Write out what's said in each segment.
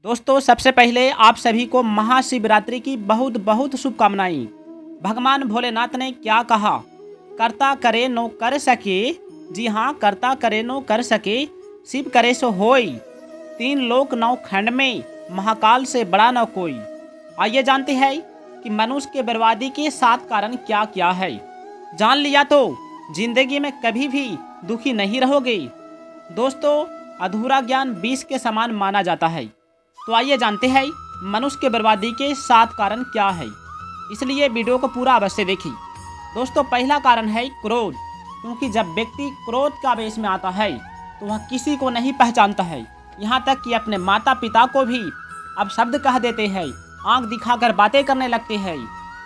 दोस्तों, सबसे पहले आप सभी को महाशिवरात्रि की बहुत बहुत शुभकामनाएं। भगवान भोलेनाथ ने क्या कहा? करता करे नो कर सके। जी हाँ, करता करे नो कर सके, शिव करे सो होय। तीन लोक नौ खंड में, महाकाल से बड़ा न कोई। आइए जानते हैं कि मनुष्य के बर्बादी के 7 कारण क्या क्या है। जान लिया तो जिंदगी में कभी भी दुखी नहीं रहोगे। दोस्तों, अधूरा ज्ञान 20 के समान माना जाता है। तो आइए जानते हैं मनुष्य के बर्बादी के 7 कारण क्या है। इसलिए वीडियो को पूरा अवश्य देखिए। दोस्तों, पहला कारण है क्रोध। क्योंकि जब व्यक्ति क्रोध का आवेश में आता है तो वह किसी को नहीं पहचानता है। यहाँ तक कि अपने माता पिता को भी अब शब्द कह देते हैं, आंख दिखाकर बातें करने लगते हैं,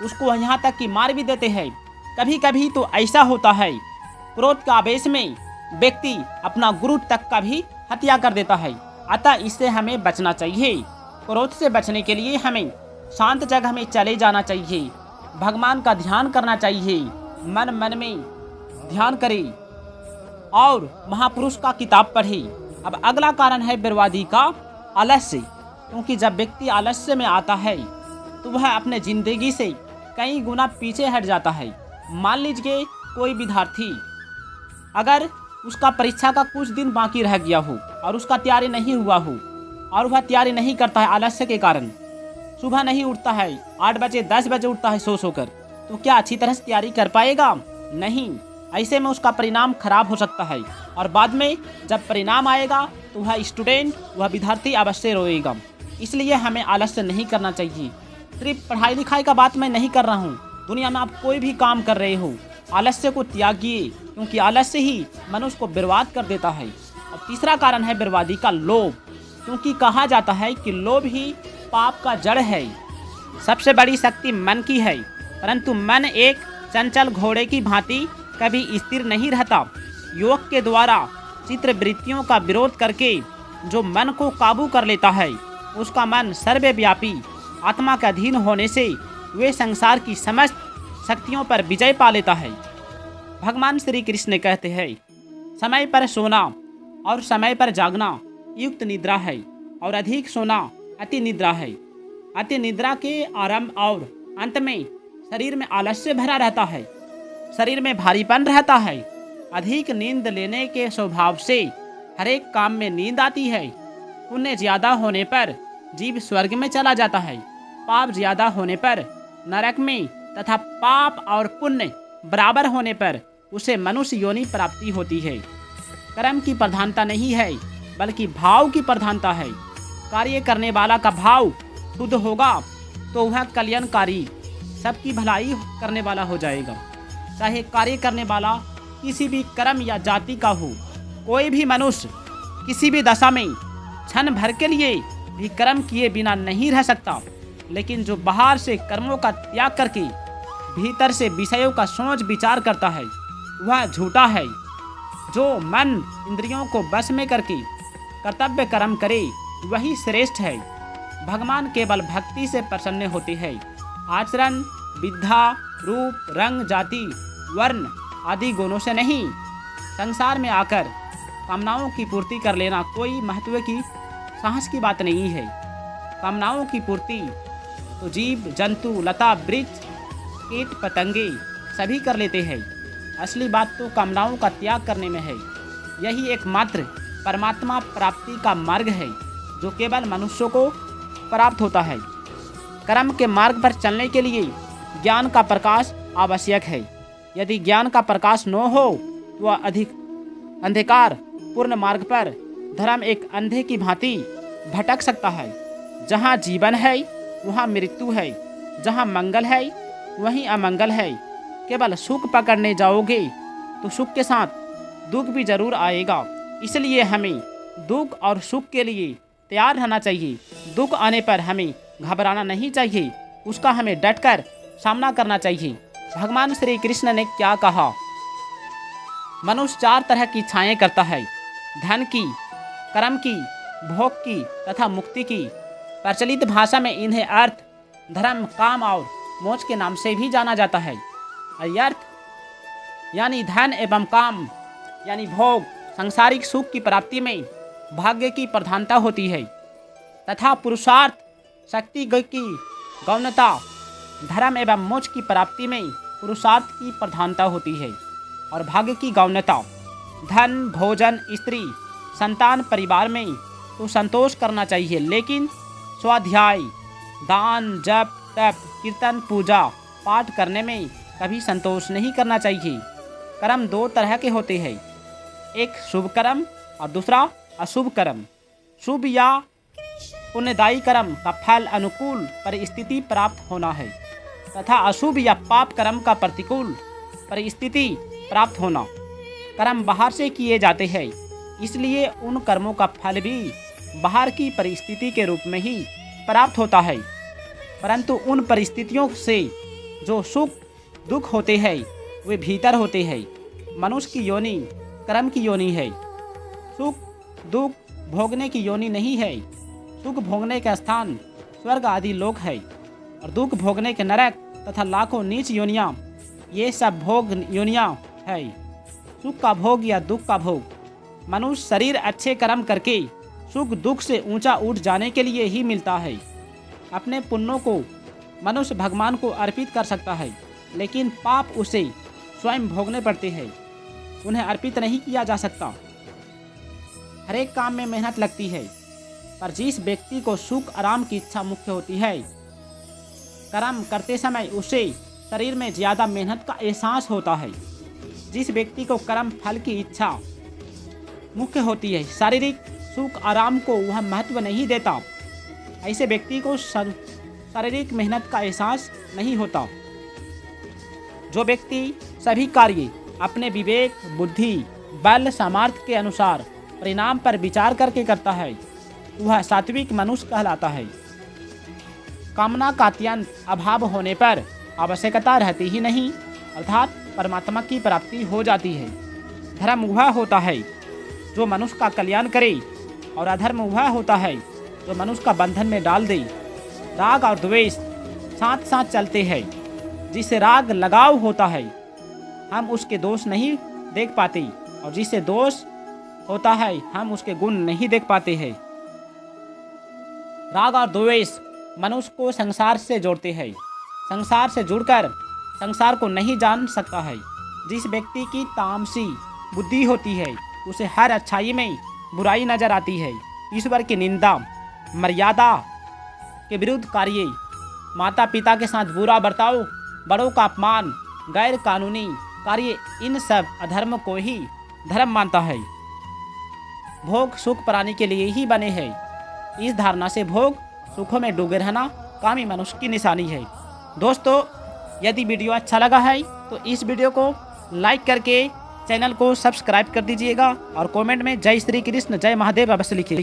उसको यहाँ तक कि मार भी देते हैं। कभी कभी तो ऐसा होता है, क्रोध का आवेश में व्यक्ति अपना गुरु तक का भी हत्या कर देता है। अतः इससे हमें बचना चाहिए। क्रोध से बचने के लिए हमें शांत जगह में चले जाना चाहिए, भगवान का ध्यान करना चाहिए, मन मन में ध्यान करें और महापुरुष का किताब पढ़े। अब अगला कारण है बर्बादी का आलस्य। क्योंकि जब व्यक्ति आलस्य में आता है तो वह अपने जिंदगी से कई गुना पीछे हट जाता है। मान लीजिए कोई विद्यार्थी, अगर उसका परीक्षा का कुछ दिन बाकी रह गया हो और उसका तैयारी नहीं हुआ हो और वह तैयारी नहीं करता है आलस्य के कारण, सुबह नहीं उठता है, 8 बजे 10 बजे उठता है सो कर, तो क्या अच्छी तरह से तैयारी कर पाएगा? नहीं। ऐसे में उसका परिणाम खराब हो सकता है और बाद में जब परिणाम आएगा तो वह स्टूडेंट, वह विद्यार्थी अवश्य रोएगा। इसलिए हमें आलस्य नहीं करना चाहिए। सिर्फ पढ़ाई लिखाई का बात मैं नहीं कर रहा हूँ, दुनिया में आप कोई भी काम कर रहे हो, आलस्य को त्यागिए। क्योंकि आलस्य ही मनुष्य को बर्बाद कर देता है। और तीसरा कारण है बर्बादी का लोभ। क्योंकि कहा जाता है कि लोभ ही पाप का जड़ है। सबसे बड़ी शक्ति मन की है, परंतु मन एक चंचल घोड़े की भांति कभी स्थिर नहीं रहता। योग के द्वारा चित्तवृत्तियों का विरोध करके जो मन को काबू कर लेता है, उसका मन सर्वव्यापी आत्मा के अधीन होने से वे संसार की समस्त शक्तियों पर विजय पा लेता है। भगवान श्री कृष्ण कहते हैं, समय पर सोना और समय पर जागना युक्त निद्रा है, और अधिक सोना अति निद्रा है। अति निद्रा के आरंभ और अंत में शरीर में आलस्य भरा रहता है, शरीर में भारीपन रहता है। अधिक नींद लेने के स्वभाव से हर एक काम में नींद आती है। पुण्य ज्यादा होने पर जीव स्वर्ग में चला जाता है, पाप ज्यादा होने पर नरक में, तथा पाप और पुण्य बराबर होने पर उसे मनुष्य योनि प्राप्ति होती है। कर्म की प्रधानता नहीं है, बल्कि भाव की प्रधानता है। कार्य करने वाला का भाव शुद्ध होगा तो वह कल्याणकारी, सबकी भलाई करने वाला हो जाएगा। चाहे कार्य करने वाला किसी भी कर्म या जाति का हो, कोई भी मनुष्य किसी भी दशा में क्षण भर के लिए भी कर्म किए बिना नहीं रह सकता। लेकिन जो बाहर से कर्मों का त्याग करके भीतर से विषयों का सोच विचार करता है, वह झूठा है। जो मन इंद्रियों को बस में करके कर्तव्य कर्म करे, वही श्रेष्ठ है। भगवान केवल भक्ति से प्रसन्न होते हैं। आचरण, विद्या, रूप, रंग, जाति, वर्ण आदि गुणों से नहीं। संसार में आकर कामनाओं की पूर्ति कर लेना कोई महत्व की साहस की बात नहीं है। कामनाओं की पूर्ति तो जीव जंतु, लता, वृक्ष, कीट पतंगे सभी कर लेते हैं। असली बात तो कामनाओं का त्याग करने में है। यही एकमात्र परमात्मा प्राप्ति का मार्ग है, जो केवल मनुष्यों को प्राप्त होता है। कर्म के मार्ग पर चलने के लिए ज्ञान का प्रकाश आवश्यक है। यदि ज्ञान का प्रकाश न हो तो वह अधिक अंधकार पूर्ण मार्ग पर धर्म एक अंधे की भांति भटक सकता है। जहाँ जीवन है वहाँ मृत्यु है, जहाँ मंगल है वहीं अमंगल है। केवल सुख पकड़ने जाओगे तो सुख के साथ दुख भी जरूर आएगा। इसलिए हमें दुख और सुख के लिए तैयार रहना चाहिए। दुख आने पर हमें घबराना नहीं चाहिए, उसका हमें डटकर सामना करना चाहिए। भगवान श्री कृष्ण ने क्या कहा? मनुष्य 4 तरह की इच्छाएं करता है, धन की, कर्म की, भोग की तथा मुक्ति की। प्रचलित भाषा में इन्हें अर्थ, धर्म, काम और मोक्ष के नाम से भी जाना जाता है। अर्थ यानी धन एवं काम यानी भोग, सांसारिक सुख की प्राप्ति में भाग्य की प्रधानता होती है, तथा पुरुषार्थ शक्ति की गौणता, धर्म एवं मोक्ष की प्राप्ति में पुरुषार्थ की प्रधानता होती है और भाग्य की गौणता, धन, भोजन, स्त्री, संतान, परिवार में तो संतोष करना चाहिए, लेकिन स्वाध्याय, दान, जप, तप, कीर्तन, पूजा पाठ करने में कभी संतोष नहीं करना चाहिए। कर्म दो तरह के होते हैं, एक शुभ कर्म और दूसरा अशुभ कर्म। शुभ या पुण्यदायी कर्म का फल अनुकूल परिस्थिति प्राप्त होना है तथा अशुभ या पाप कर्म का प्रतिकूल परिस्थिति प्राप्त होना। कर्म बाहर से किए जाते हैं, इसलिए उन कर्मों का फल भी बाहर की परिस्थिति के रूप में ही प्राप्त होता है, परंतु उन परिस्थितियों से जो सुख दुख होते हैं वे भीतर होते हैं। मनुष्य की योनि कर्म की योनि है। सुख दुख भोगने की योनि नहीं है। सुख भोगने का स्थान स्वर्ग आदि लोक है और दुख भोगने के नरक तथा लाखों नीच योनियाँ, ये सब भोग योनियाँ है। सुख का भोग या दुख का भोग, मनुष्य शरीर अच्छे कर्म करके सुख दुख से ऊंचा उठ जाने के लिए ही मिलता है। अपने पुण्यों को मनुष्य भगवान को अर्पित कर सकता है, लेकिन पाप उसे स्वयं भोगने पड़ते हैं, उन्हें अर्पित नहीं किया जा सकता। हर एक काम में मेहनत लगती है, पर जिस व्यक्ति को सुख आराम की इच्छा मुख्य होती है, कर्म करते समय उसे शरीर में ज़्यादा मेहनत का एहसास होता है। जिस व्यक्ति को कर्म फल की इच्छा मुख्य होती है, शारीरिक सुख आराम को वह महत्व नहीं देता, ऐसे व्यक्ति को शारीरिक मेहनत का एहसास नहीं होता। जो व्यक्ति सभी कार्य अपने विवेक, बुद्धि, बल, सामर्थ्य के अनुसार परिणाम पर विचार करके करता है, वह सात्विक मनुष्य कहलाता है। कामना का अत्यंत अभाव होने पर आवश्यकता रहती ही नहीं, अर्थात परमात्मा की प्राप्ति हो जाती है। धर्म वह होता है जो मनुष्य का कल्याण करे और अधर्म वह होता है जो मनुष्य का बंधन में डाल दे। राग और द्वेष साथ साथ चलते हैं। जिससे राग लगाव होता है, हम उसके दोष नहीं देख पाते, और जिससे दोष होता है हम उसके गुण नहीं देख पाते हैं। राग और द्वेष मनुष्य को संसार से जोड़ते हैं। संसार से जुड़कर संसार को नहीं जान सकता है। जिस व्यक्ति की तामसी बुद्धि होती है, उसे हर अच्छाई में बुराई नजर आती है। ईश्वर की निंदा, मर्यादा के विरुद्ध कार्य, माता पिता के साथ बुरा बर्ताव, बड़ों का अपमान, गैर कानूनी कार्य, इन सब अधर्म को ही धर्म मानता है। भोग सुख पाने के लिए ही बने हैं। इस धारणा से भोग सुखों में डूबे रहना कामी मनुष्य की निशानी है। दोस्तों, यदि वीडियो अच्छा लगा है तो इस वीडियो को लाइक करके चैनल को सब्सक्राइब कर दीजिएगा और कमेंट में जय श्री कृष्ण, जय महादेव अवश्य लिखिए।